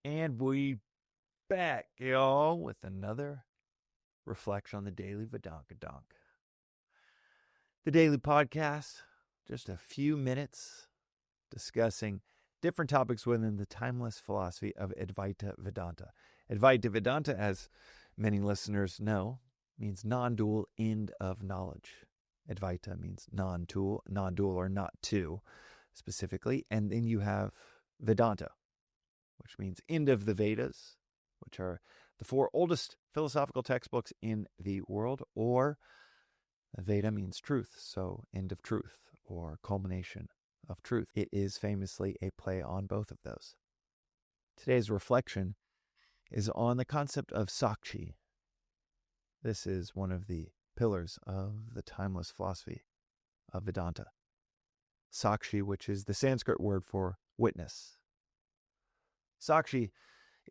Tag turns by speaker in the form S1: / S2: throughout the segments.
S1: And we back, y'all, with another reflection on the Daily Vedantic. The daily podcast, just a few minutes discussing different topics within the timeless philosophy of Advaita Vedanta. Advaita Vedanta, as many listeners know, means non-dual end of knowledge. Advaita means non-dual or not two, specifically. And then you have Vedanta, which means end of the Vedas, which are the four oldest philosophical textbooks in the world, or Veda means truth, so end of truth, or culmination of truth. It is famously a play on both of those. Today's reflection is on the concept of Sakshi. This is one of the pillars of the timeless philosophy of Vedanta. Sakshi, which is the Sanskrit word for witness. Sakshi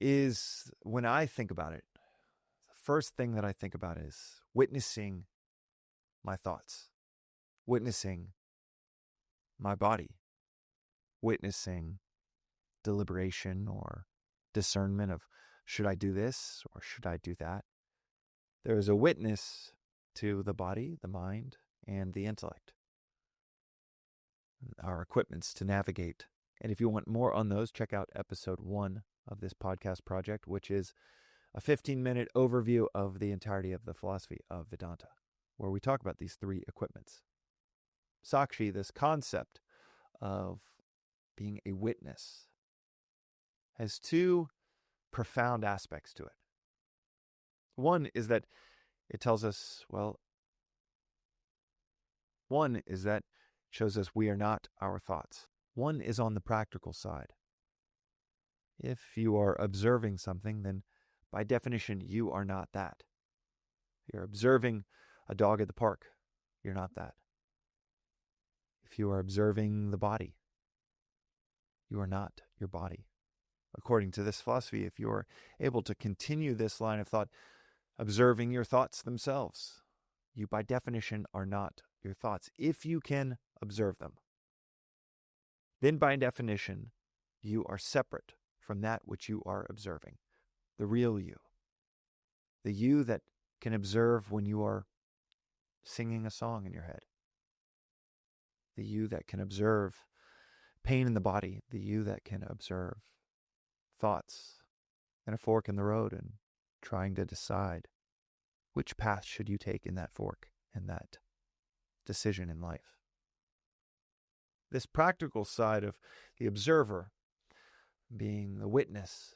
S1: is, when I think about it, the first thing that I think about is witnessing my thoughts, witnessing my body, witnessing deliberation or discernment of should I do this or should I do that. There is a witness to the body, the mind, and the intellect, our equipments to navigate. And if you want more on those, check out episode 1 of this podcast project, which is a 15-minute overview of the entirety of the philosophy of Vedanta, where we talk about these three equipments. Sakshi, this concept of being a witness, has two profound aspects to it. One is that it tells us, shows us we are not our thoughts. One is on the practical side. If you are observing something, then by definition, you are not that. If you're observing a dog at the park, you're not that. If you are observing the body, you are not your body. According to this philosophy, if you are able to continue this line of thought, observing your thoughts themselves, you by definition are not your thoughts. If you can observe them, then by definition, you are separate from that which you are observing, the real you, the you that can observe when you are singing a song in your head, the you that can observe pain in the body, the you that can observe thoughts and a fork in the road and trying to decide which path should you take in that fork and that decision in life. This practical side of the observer, being the witness,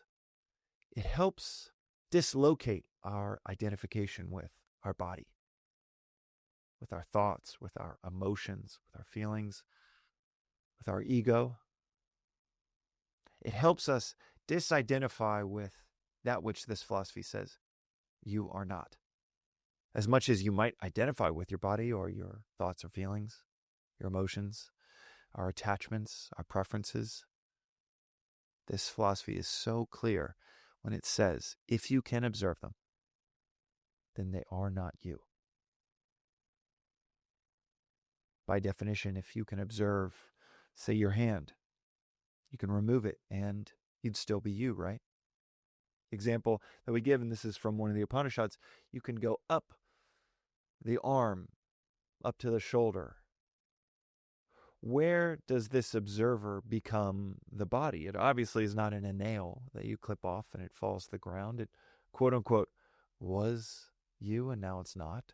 S1: it helps dislocate our identification with our body, with our thoughts, with our emotions, with our feelings, with our ego. It helps us disidentify with that which this philosophy says you are not. As much as you might identify with your body or your thoughts or feelings, your emotions, our attachments, our preferences, this philosophy is so clear when it says, if you can observe them, then they are not you. By definition, if you can observe, say, your hand, you can remove it and you'd still be you, right? Example that we give, and this is from one of the Upanishads, you can go up the arm, up to the shoulder. Where does this observer become the body? It obviously is not in a nail that you clip off and it falls to the ground. It, quote unquote, was you and now it's not.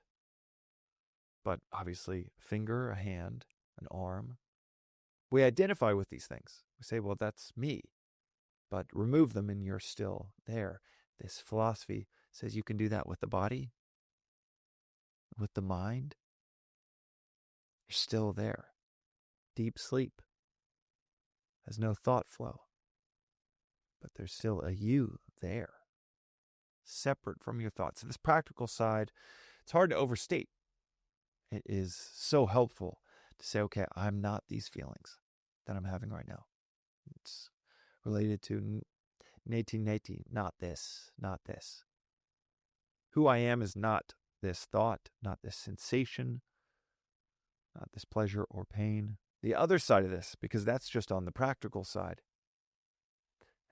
S1: But obviously, a finger, a hand, an arm. We identify with these things. We say, well, that's me. But remove them and you're still there. This philosophy says you can do that with the body, with the mind. You're still there. Deep sleep has no thought flow. But there's still a you there, separate from your thoughts. So this practical side, it's hard to overstate. It is so helpful to say, okay, I'm not these feelings that I'm having right now. It's related to neti, not this, not this. Who I am is not this thought, not this sensation, not this pleasure or pain. The other side of this, because that's just on the practical side,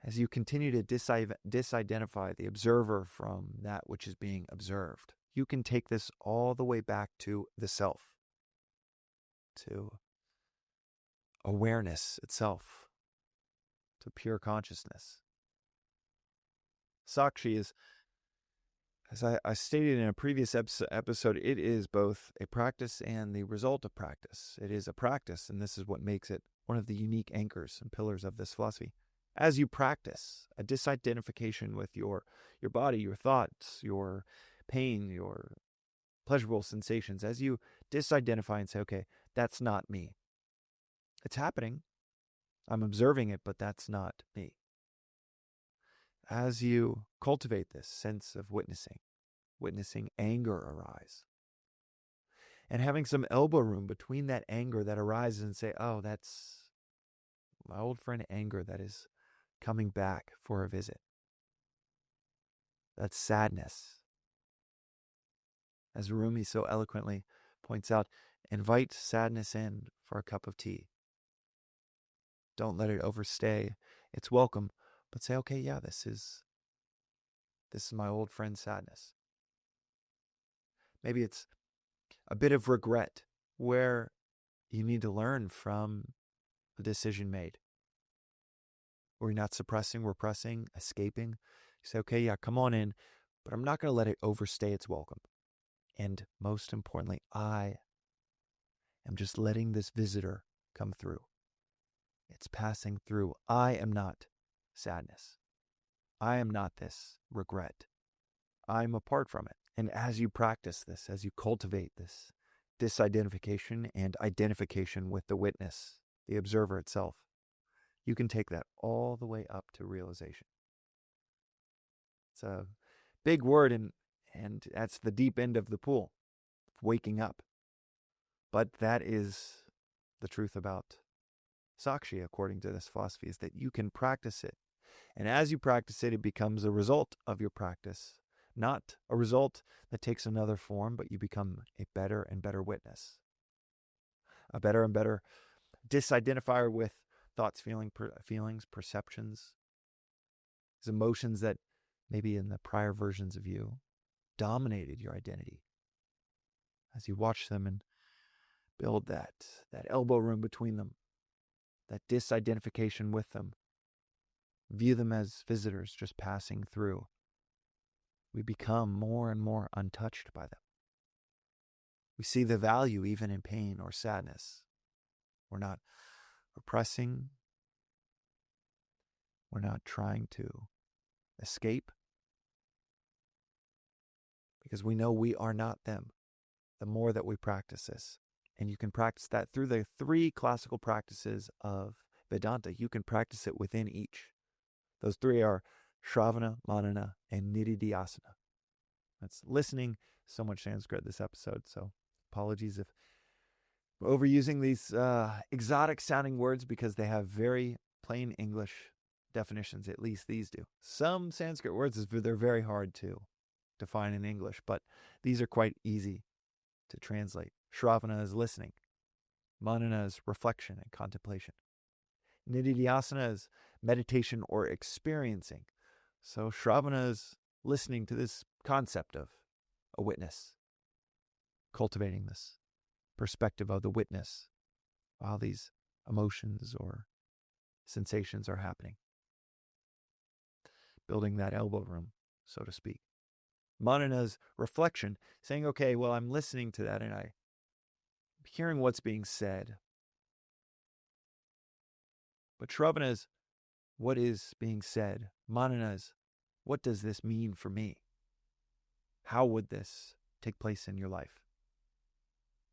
S1: as you continue to disidentify the observer from that which is being observed, you can take this all the way back to the self, to awareness itself, to pure consciousness. Sakshi is, as I stated in a previous episode, it is both a practice and the result of practice. It is a practice, and this is what makes it one of the unique anchors and pillars of this philosophy. As you practice a disidentification with your body, your thoughts, your pain, your pleasurable sensations, as you disidentify and say, okay, that's not me. It's happening. I'm observing it, but that's not me. As you cultivate this sense of witnessing anger arise, and having some elbow room between that anger that arises and say, oh, that's my old friend anger that is coming back for a visit. That's sadness. As Rumi so eloquently points out, invite sadness in for a cup of tea. Don't let it overstay its welcome, but say, okay, yeah, this is my old friend sadness. Maybe it's a bit of regret where you need to learn from the decision made. We're not suppressing, repressing, escaping. You say, okay, yeah, come on in, but I'm not going to let it overstay its welcome. And most importantly, I am just letting this visitor come through. It's passing through. I am not sadness. I am not this regret. I'm apart from it. And as you practice this, as you cultivate this disidentification and identification with the witness, the observer itself, you can take that all the way up to realization. It's a big word, and that's the deep end of the pool, waking up. But that is the truth about Sakshi, according to this philosophy, is that you can practice it. And as you practice it, it becomes a result of your practice, not a result that takes another form, but you become a better and better witness, a better and better disidentifier with thoughts, feelings, perceptions, these emotions that maybe in the prior versions of you dominated your identity. As you watch them and build that elbow room between them, that disidentification with them, view them as visitors just passing through, we become more and more untouched by them. We see the value even in pain or sadness. We're not repressing. We're not trying to escape, because we know we are not them the more that we practice this. And you can practice that through the 3 classical practices of Vedanta. You can practice it within each. Those 3 are Shravana, Manana, and Nididhyasana. That's listening. So much Sanskrit this episode, so apologies if we're overusing these exotic sounding words, because they have very plain English definitions, at least these do. Some Sanskrit words, they're very hard to define in English, but these are quite easy to translate. Shravana is listening. Manana is reflection and contemplation. Nididhyasana is meditation or experiencing. So Shravana is listening to this concept of a witness, cultivating this perspective of the witness while these emotions or sensations are happening. Building that elbow room, so to speak. Manana's reflection, saying, okay, well, I'm listening to that and I'm hearing what's being said. But Shravana is what is being said. Manana is what does this mean for me? How would this take place in your life?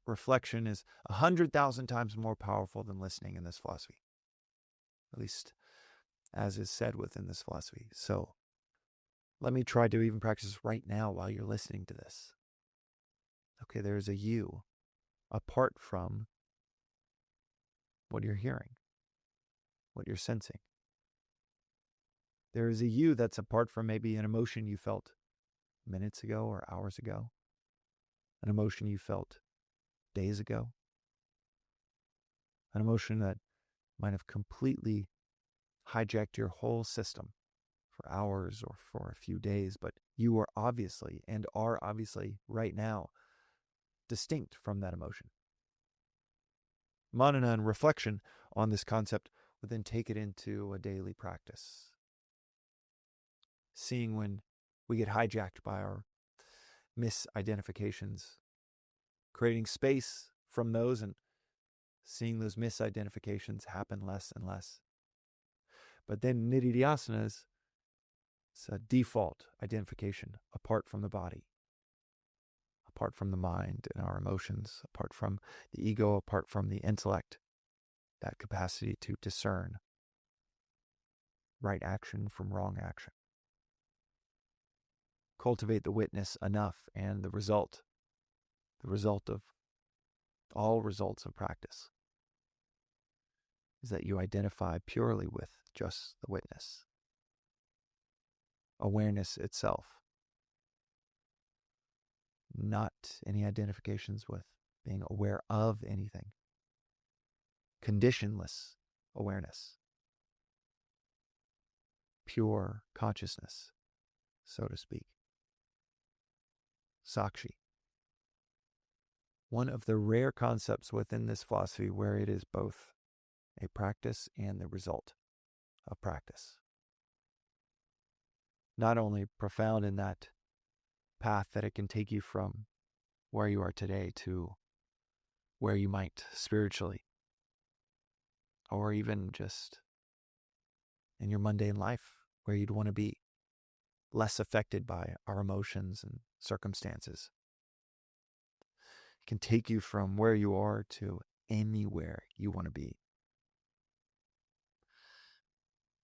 S1: Reflection is 100,000 times more powerful than listening in this philosophy, at least as is said within this philosophy. So let me try to even practice right now while you're listening to this. Okay, there's a you apart from what you're hearing, what you're sensing. There is a you that's apart from maybe an emotion you felt minutes ago or hours ago, an emotion you felt days ago, an emotion that might have completely hijacked your whole system for hours or for a few days, but you are obviously right now distinct from that emotion. Manana and reflection on this concept would then take it into a daily practice. Seeing when we get hijacked by our misidentifications, creating space from those and seeing those misidentifications happen less and less. But then Nididhyasana is a default identification apart from the body, apart from the mind and our emotions, apart from the ego, apart from the intellect, that capacity to discern right action from wrong action. Cultivate the witness enough, and the result of all results of practice is that you identify purely with just the witness. Awareness itself. Not any identifications with being aware of anything. Conditionless awareness. Pure consciousness, so to speak. Sakshi. One of the rare concepts within this philosophy where it is both a practice and the result of practice. Not only profound in that path that it can take you from where you are today to where you might spiritually, or even just in your mundane life where you'd want to be, less affected by our emotions and circumstances. It can take you from where you are to anywhere you want to be.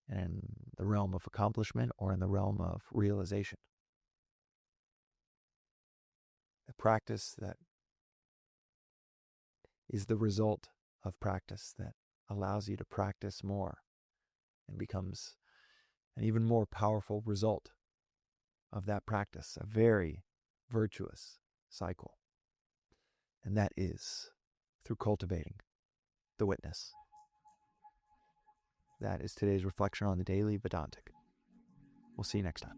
S1: And in the realm of accomplishment or in the realm of realization. A practice that is the result of practice that allows you to practice more and becomes an even more powerful result of that practice, a very virtuous cycle. And that is through cultivating the witness. That is today's reflection on the Daily Vedantic. We'll see you next time.